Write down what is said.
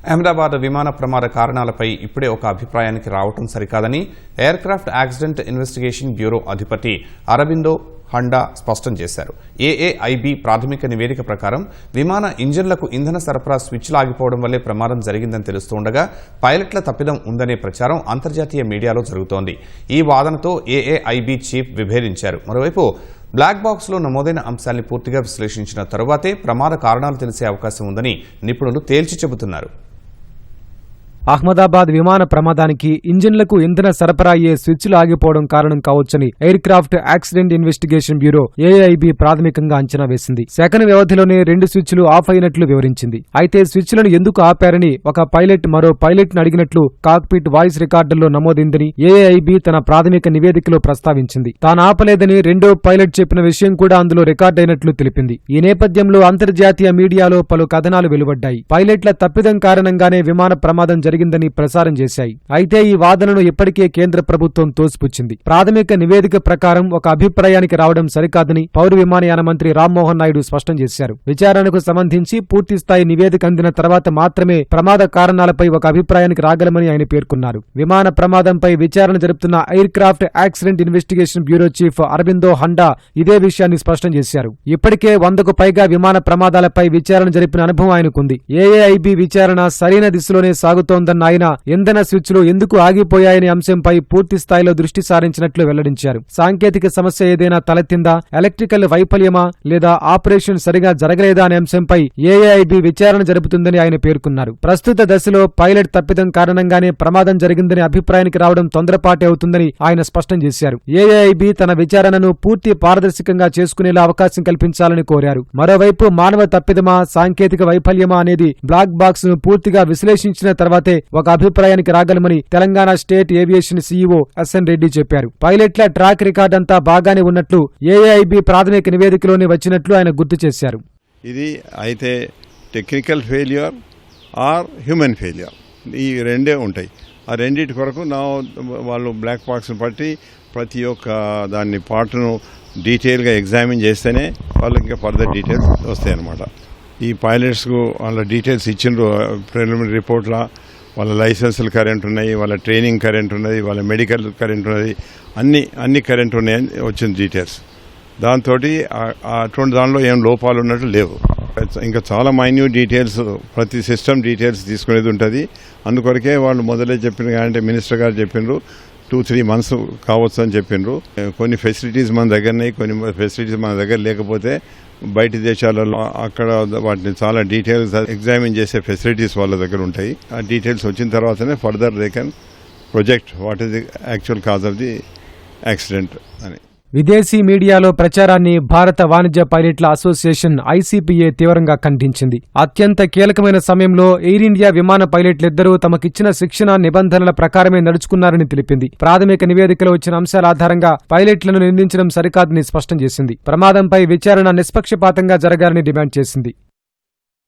అహ్మదాబాద్ విమాన ప్రమాద కారణాలపై ఇప్పుడే ఒక అభిప్రాయానికి రావటం సరికాదని ఎయిర్క్రాఫ్ట్ యాక్సిడెంట్ ఇన్వెస్టిగేషన్ బ్యూరో అధిపతి అరబిందో హండా స్పష్టం చేశారు. ఏఏఐబీ ప్రాథమిక నివేదిక ప్రకారం విమాన ఇంజన్లకు ఇంధన సరఫరా స్విచ్లు ఆగిపోవడం వల్లే ప్రమాదం జరిగిందని తెలుస్తుండగా పైలట్ల తప్పిదం ఉందనే ప్రచారం అంతర్జాతీయ మీడియాలో జరుగుతోంది. ఈ వాదనతో ఏఏఐబీ చీఫ్ విభేదించారు. మరోవైపు బ్లాక్ బాక్స్ లో నమోదైన అంశాల్ని పూర్తిగా విశ్లేషించిన తరువాతే ప్రమాద కారణాలు తెలిసే అవకాశం ఉందని నిపుణులు తేల్చి చెబుతున్నారు. అహ్మదాబాద్ విమాన ప్రమాదానికి ఇంజిన్లకు ఇంధన సరఫరా అయ్యే స్విచ్లు ఆగిపోవడం కారణం కావచ్చని ఎయిర్క్రాఫ్ట్ యాక్సిడెంట్ ఇన్వెస్టిగేషన్ బ్యూరో ఏఐబీ ప్రాథమికంగా అంచనా వేసింది. సెకను వ్యవధిలోనే 2 స్విచ్లు ఆఫ్ అయినట్లు వివరించింది. అయితే స్విచ్లను ఎందుకు ఆపారని ఒక పైలట్ మరో పైలట్ ను అడిగినట్లు కాక్పిట్ వాయిస్ రికార్డుల్లో నమోదైందని ఏఐబీ తన ప్రాథమిక నివేదికలో ప్రస్తావించింది. తాను ఆపలేదని రెండో పైలట్ చెప్పిన విషయం కూడా అందులో రికార్డైనట్లు తెలిపింది. ఈ నేపథ్యంలో అంతర్జాతీయ మీడియాలో పలు కథనాలు వెలువడ్డాయి. పైలట్ల తప్పిదం కారణంగానే విమాన ప్రమాదం జరిగిందని ప్రసారం చేశాయి. అయితే ఈ వాదనను ఇప్పటికే కేంద్ర ప్రభుత్వం తోసిపుచ్చింది. ప్రాథమిక నివేదిక ప్రకారం ఒక అభిప్రాయానికి రావడం సరికాదని పౌర విమానయాన మంత్రి రామ్మోహన్ నాయుడు స్పష్టం చేశారు. విచారణకు సంబంధించి పూర్తిస్థాయి నివేదిక అందిన తర్వాత మాత్రమే ప్రమాద కారణాలపై ఒక అభిప్రాయానికి రాగలమని ఆయన పేర్కొన్నారు. విమాన ప్రమాదంపై విచారణ జరుపుతున్న aircraft accident investigation bureau chief Aurobindo Honda ఇదే విషయాన్ని స్పష్టం చేశారు. ఇప్పటికే 100కు పైగా విమాన ప్రమాదాలపై విచారణ జరిపిన అనుభవం ఆయనకుంది. ఏఐబీ విచారణ సరైన దిశలోనే సాగుతోందన్న ఆయన ఇంధన స్విచ్లు ఎందుకు ఆగిపోయాయనే అంశంపై పూర్తి స్థాయిలో దృష్టి సారించినట్లు వెల్లడించారు. సాంకేతిక సమస్య ఏదైనా తలెత్తిందా, ఎలక్ట్రికల్ వైఫల్యమా లేదా ఆపరేషన్ సరిగా జరగలేదా అనే అంశంపై ఏఐబీ విచారణ జరుపుతుందని ఆయన పేర్కొన్నారు. ప్రస్తుత దశలో పైలట్ తప్పిదం కారణంగానే ప్రమాదం జరిగిందనే అభిప్రాయానికి రావడం తొందరపాటే అవుతుందని ఆయన స్పష్టం చేశారు. ఏఐబీ తన విచారణను పూర్తి పారదర్శకంగా చేసుకునేలా అవకాశం కల్పించాలని కోరారు. మరోవైపు మానవ తప్పిదమా, సాంకేతిక వైఫల్యమా అనేది బ్లాక్ బాక్స్ ను పూర్తిగా విశ్లేషించిన తర్వాతే ఒక అభిప్రాయానికి రాగలమని Telangana state aviation CEO SN Reddy చెప్పారు. పైలట్ల ట్రాక్ రికార్డ్ అంతా బాగానే ఉన్నట్లు ఏఐబీ ప్రాథమిక నివేదికలోనే వచ్చినట్లు ఆయన గుర్తు చేశారు. ఇది అయితే technical failure or human failure, ఈ రెండే ఉంటాయి. ఆ రెండింటి కొరకు వాళ్ళు బ్లాక్ బాక్స్ను బట్టి ప్రతి ఒక్క దాన్ని పార్ట్ను డీటెయిల్గా ఎగ్జామిన్ చేస్తేనే వాళ్ళకి ఇంకా ఫర్దర్ డీటెయిల్స్ వస్తాయన్నమాట. ఈ పైలట్స్కు వాళ్ళ డీటెయిల్స్ ఇచ్చిండ్రు ప్రిలిమినరీ రిపోర్ట్లా. వాళ్ళ లైసెన్సులు కరెంట్ ఉన్నాయి, వాళ్ళ ట్రైనింగ్ కరెంట్ ఉన్నది, వాళ్ళ మెడికల్ కరెంట్ ఉన్నది, అన్ని కరెంట్ ఉన్నాయని వచ్చిన డీటెయిల్స్. దాంతో అటువంటి దానిలో ఏం లోపాలు ఉన్నట్టు లేవు. ఇంకా చాలా మైన్యూట్ డీటెయిల్స్, ప్రతి సిస్టమ్ డీటెయిల్స్ తీసుకునేది ఉంటుంది. అందుకొరకే వాళ్ళు మొదలే చెప్పిన అంటే మినిస్టర్ గారు చెప్పిండ్రు 2-3 months కావచ్చు అని చెప్పిండ్రు. కొన్ని ఫెసిలిటీస్ మన దగ్గరనే, కొన్ని ఫెసిలిటీస్ మన దగ్గర లేకపోతే బయట దేశాలలో అక్కడ వాటిని చాలా డీటెయిల్స్ ఎగ్జామిన్ చేసే ఫెసిలిటీస్ వాళ్ళ దగ్గర ఉంటాయి. ఆ డీటెయిల్స్ వచ్చిన తర్వాతనే further they can project what is the actual cause of the accident అని. విదేశీ మీడియాలో ప్రచారాన్ని భారత వాణిజ్య పైలట్ల అసోసియేషన్ ఐసీపీఏ తీవ్రంగా ఖండించింది. అత్యంత కీలకమైన సమయంలో ఎయిర్ ఇండియా విమాన పైలట్లిద్దరూ తమకిచ్చిన శిక్షణ నిబంధనల ప్రకారమే నడుచుకున్నారని తెలిపింది. ప్రాథమిక నివేదికలో వచ్చిన అంశాల ఆధారంగా పైలట్లను నిందించడం సరికాదని స్పష్టం చేసింది. ప్రమాదంపై విచారణ నిష్పక్షపాతంగా జరగాలని డిమాండ్ చేసింది.